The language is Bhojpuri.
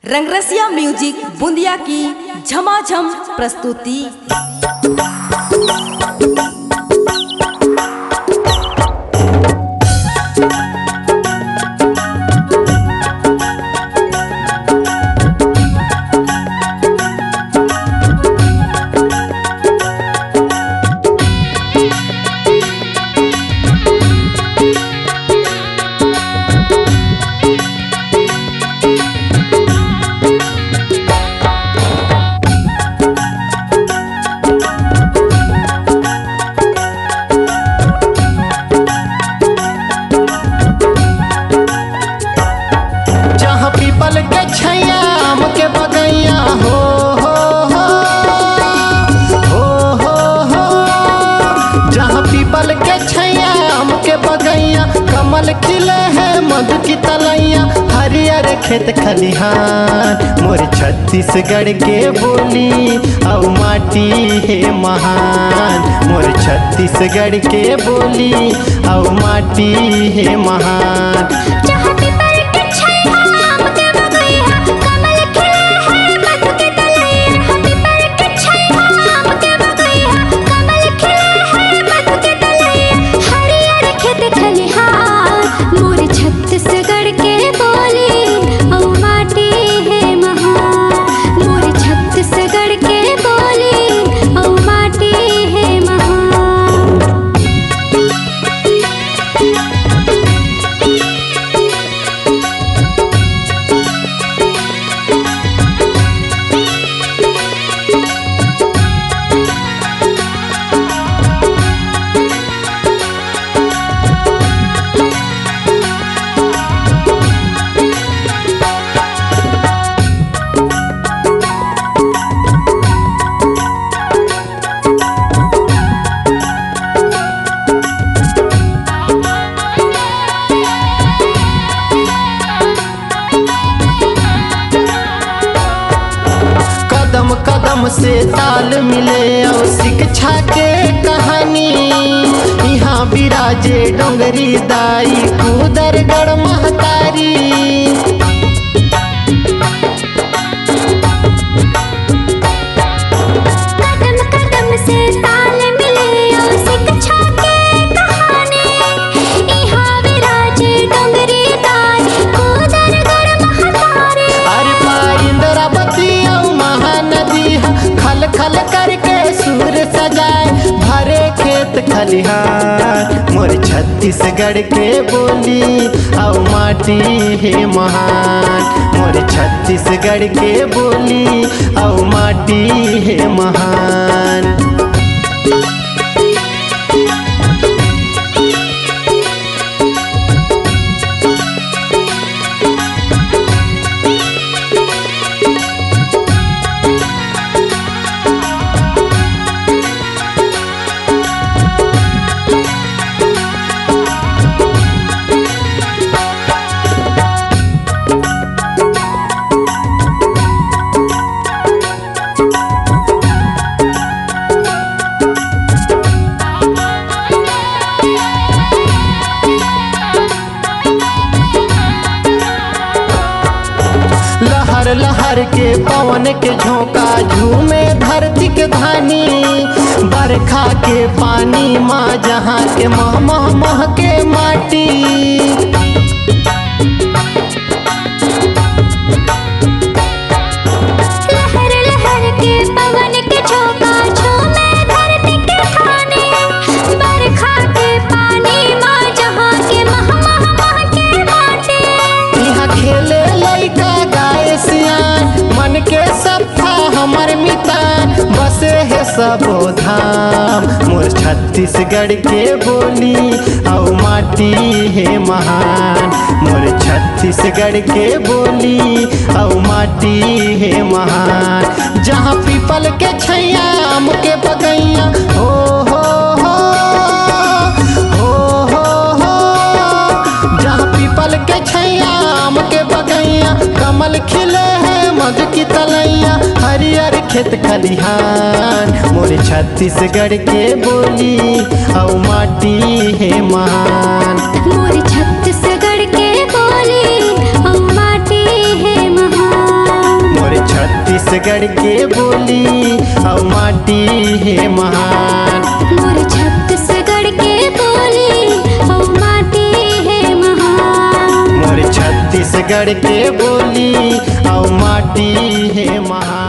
रंगरसिया म्यूजिक बूंदिया की झमाझम प्रस्तुति। पीपल के छैया आम के बगैया हो जहाँ पीपल के छैया आम के बगैया कमल खिले है मधु की तलैया हरियर खेत खलिहान मोर छत्तीसगढ़ के बोली औ माटी है महान मोर छत्तीसगढ़ के बोली औ माटी है महान। कदम कदम से ताल मिले और शिक्षा के कहानी यहाँ विराजे डोंगरी दाई कुदरगढ़ महतारी। कदम कदम से ताल मिले और शिक्षा के कहानी यहाँ विराजे डोंगरी दाई कुदरगढ़ महतारी। अरे पार इंद्रावती महानदी खल खल करके सूर सजाए भरे खेत खलिहान मोर छत्तीसगढ़ के बोली औ माटी है महान मोर छत्तीसगढ़ के बोली औ माटी है महान। लहर लहर के पवन के झोंका झूमे धरती के धानी बरखा के पानी माँ जहाँ के मह मह मह के माटी। लहर लहर के पवन के झोंका झूमे धरती के धानी बरखा के पानी माँ जहाँ के मह मह मह के माटी। यहाँ खेले लइका गाय सियान मन के सफा हमर मितान बसे है सबो धाम मोर छत्तीसगढ़ के बोली औ माटी है महान मोर छत्तीसगढ़ के बोली औ माटी है महान। जहाँ पीपल के छैया आम के बगैया हो जहाँ पीपल के छैया आम के बगैया कमल खिले है मधु की तलैया हरियर खेत खलिहान मोर छत्तीसगढ़ के बोली औ माटी है महान मोर छत्तीसगढ़ के बोली औ माटी है महान। छत्तीसगढ़ के बोली और माटी है महान। मोर छत्तीसगढ़ के बोली और माटी है महान। मोर छत्तीसगढ़ के बोली और माटी है महान।